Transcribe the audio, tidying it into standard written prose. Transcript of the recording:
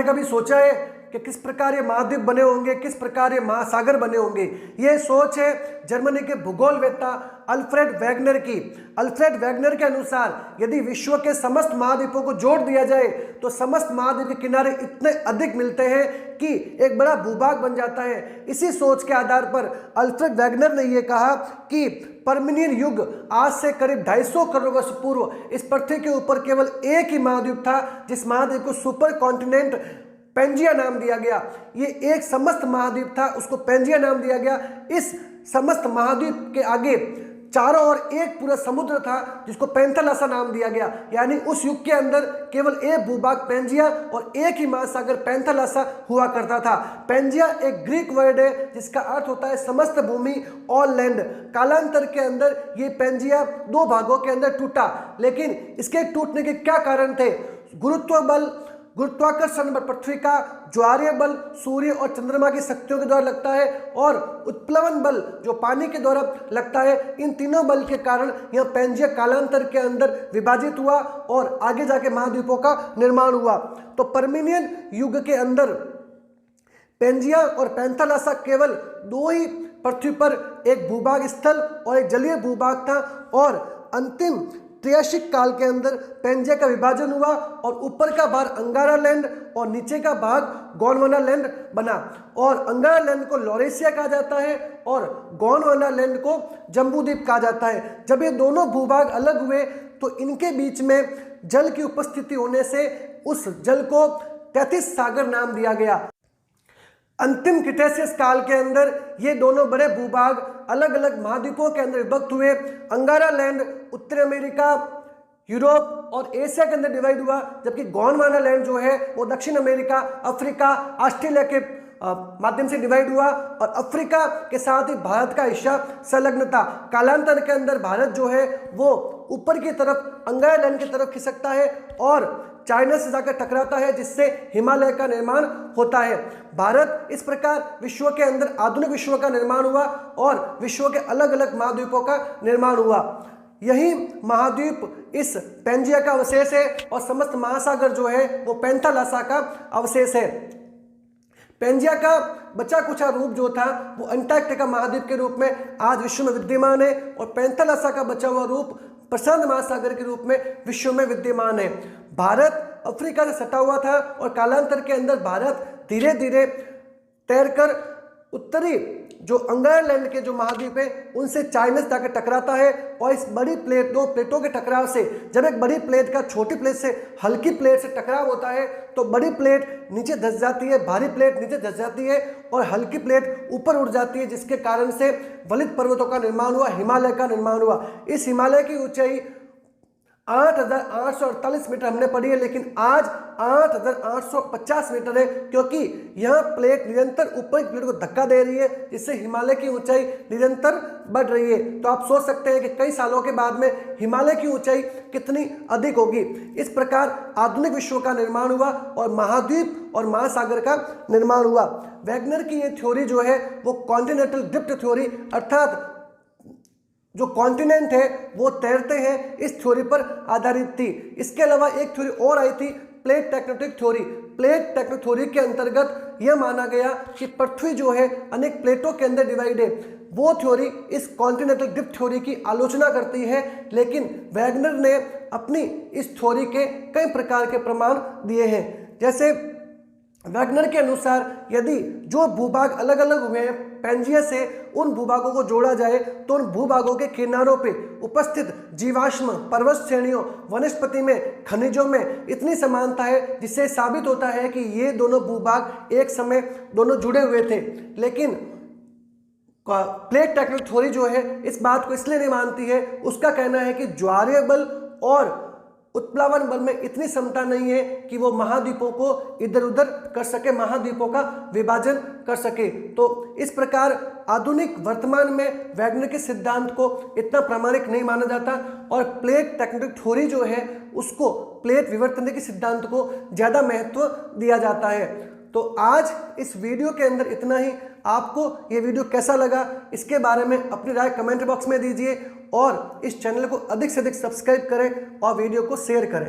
कभी सोचा है कि किस प्रकार ये महाद्वीप बने होंगे, किस प्रकार ये महासागर बने होंगे? ये सोच है जर्मनी के भूगोलवेत्ता अल्फ्रेड वेगनर की। अल्फ्रेड वेगनर के अनुसार यदि विश्व के समस्त महाद्वीपों को जोड़ दिया जाए तो समस्त महाद्वीप के किनारे इतने अधिक मिलते हैं कि एक बड़ा भूभाग बन जाता है। इसी सोच के आधार पर अल्फ्रेड वेगनर ने यह कहा कि पर्मियन युग आज से करीब 250 करोड़ वर्ष पूर्व इस पृथ्वी के ऊपर केवल एक ही महाद्वीप था, जिस महाद्वीप को सुपर कॉन्टिनेंट पेंजिया नाम दिया गया। ये एक समस्त महाद्वीप था, उसको पेंजिया नाम दिया गया। इस समस्त महाद्वीप के आगे चारों ओर एक पूरा समुद्र था जिसको पेंथालासा नाम दिया गया। यानी उस युग के अंदर केवल एक भूभाग पेंजिया और एक ही महासागर पेंथालासा हुआ करता था। पेंजिया एक ग्रीक वर्ड है जिसका अर्थ होता है समस्त भूमि, ऑल लैंड। कालांतर के अंदर ये पेंजिया दो भागों के अंदर टूटा, लेकिन इसके टूटने के क्या कारण थे? गुरुत्व बल, गुरुत्वाकर्षण बल पृथ्वी का, ज्वारीय बल सूर्य और चंद्रमा की शक्तियों के द्वारा लगता है, और उत्प्लवन बल जो पानी के द्वारा लगता है। इन तीनों बल के कारण यह पेंजिया कालांतर के अंदर विभाजित हुआ और आगे जाके महाद्वीपों का निर्माण हुआ। तो पर्मियन युग के अंदर पेंजिया और पेंथालासा केवल दो ही पृथ्वी पर एक भूभाग स्थल और एक जलीय भूभाग था, और अंतिम त्रियाशिक काल के अंदर पेंजिया का विभाजन हुआ और ऊपर का भाग अंगारा लैंड और नीचे का भाग गोंडवाना लैंड बना। और अंगारा लैंड को लॉरेशिया कहा जाता है और गोंडवाना लैंड को जम्बूद्वीप कहा जाता है। जब ये दोनों भूभाग अलग हुए तो इनके बीच में जल की उपस्थिति होने से उस जल को तैतीस सागर नाम दिया गया। अंतिम क्रिटेशियस काल के अंदर ये दोनों बड़े भूभाग अलग अलग महाद्वीपों के अंदर विभक्त हुए। अंगारा लैंड उत्तरी अमेरिका, यूरोप और एशिया के अंदर डिवाइड हुआ, जबकि गोंडवाना लैंड जो है वो दक्षिण अमेरिका, अफ्रीका, ऑस्ट्रेलिया के माध्यम से डिवाइड हुआ, और अफ्रीका के साथ ही भारत का हिस्सा संलग्न था। कालांतर के अंदर भारत जो है वो ऊपर की तरफ अंगारा लैंड की तरफ खिसकता है और चाइना से जाकर टकराता है, जिससे हिमालय का निर्माण होता है। भारत इस प्रकार विश्व के अंदर आधुनिक विश्व का निर्माण हुआ और विश्व के अलग अलग महाद्वीपों का निर्माण हुआ। यही महाद्वीप इस पेंजिया का अवशेष है और समस्त महासागर जो है वो पेंथालासा का अवशेष है। पेंजिया का बचा कुचा रूप जो था वो अंटार्कटिका महाद्वीप के रूप में आज विश्व में विद्यमान है, और पेंथालासा का बचा हुआ रूप प्रशांत महासागर के रूप में विश्व में विद्यमान है। भारत अफ्रीका से सटा हुआ था और कालांतर के अंदर भारत धीरे धीरे तैरकर उत्तरी जो अंगारा लैंड के जो महाद्वीप है उनसे चाइना से जाकर टकराता है, और इस बड़ी प्लेट, दो प्लेटों के टकराव से जब एक बड़ी प्लेट का छोटी प्लेट से हल्की प्लेट से टकराव होता है तो बड़ी प्लेट नीचे धंस जाती है, भारी प्लेट नीचे धंस जाती है और हल्की प्लेट ऊपर उड़ जाती है, जिसके कारण से वलित पर्वतों का निर्माण हुआ, हिमालय का निर्माण हुआ। इस हिमालय की ऊंचाई 8,848 मीटर हमने पढ़ी है, लेकिन आज 8,850 मीटर है, क्योंकि यह प्लेट निरंतर ऊपर की प्लेट को धक्का दे रही है, जिससे हिमालय की ऊंचाई निरंतर बढ़ रही है। तो आप सोच सकते हैं कि कई सालों के बाद में हिमालय की ऊंचाई कितनी अधिक होगी। इस प्रकार आधुनिक विश्व का निर्माण हुआ और महाद्वीप और महासागर का निर्माण हुआ। वेगनर की ये थ्योरी जो है वो कॉन्टिनेंटल ड्रिफ्ट थ्योरी, अर्थात जो कॉन्टिनेंट है वो तैरते हैं, इस थ्योरी पर आधारित थी। इसके अलावा एक थ्योरी और आई थी, plate tectonic theory. Plate tectonic theory के अंतर्गत यह माना गया कि पृथ्वी जो है अनेक प्लेटों के अंदर डिवाइड है। वो थ्योरी इस कॉन्टिनेंटल ड्रिफ्ट थ्योरी की आलोचना करती है, लेकिन वेगनर ने अपनी इस थ्योरी के कई प्रकार के प्रमाण दिए हैं। जैसे वेगनर के अनुसार यदि जो भूभाग अलग अलग हुए हैं पेंजिया से, उन भूभागों को जोड़ा जाए तो उन भूभागों के किनारों पे उपस्थित जीवाश्म, पर्वत श्रेणियों, वनस्पति में, खनिजों में इतनी समानता है जिससे साबित होता है कि ये दोनों भूभाग एक समय दोनों जुड़े हुए थे। लेकिन प्लेट टेक्टोनिक थ्योरी जो है इस बात को इसलिए नहीं मानती है, उसका कहना है कि ज्वारीय बल और उत्प्लावन बल में इतनी क्षमता नहीं है कि वो महाद्वीपों को इधर उधर कर सके, महाद्वीपों का विभाजन कर सके। तो इस प्रकार आधुनिक वर्तमान में वेगनर के सिद्धांत को इतना प्रामाणिक नहीं माना जाता, और प्लेट टेक्टोनिक थ्योरी जो है उसको प्लेट विवर्तन के सिद्धांत को ज़्यादा महत्व दिया जाता है। तो आज इस वीडियो के अंदर इतना ही। आपको ये वीडियो कैसा लगा इसके बारे में अपनी राय कमेंट बॉक्स में दीजिए, और इस चैनल को अधिक से अधिक सब्सक्राइब करें और वीडियो को शेयर करें।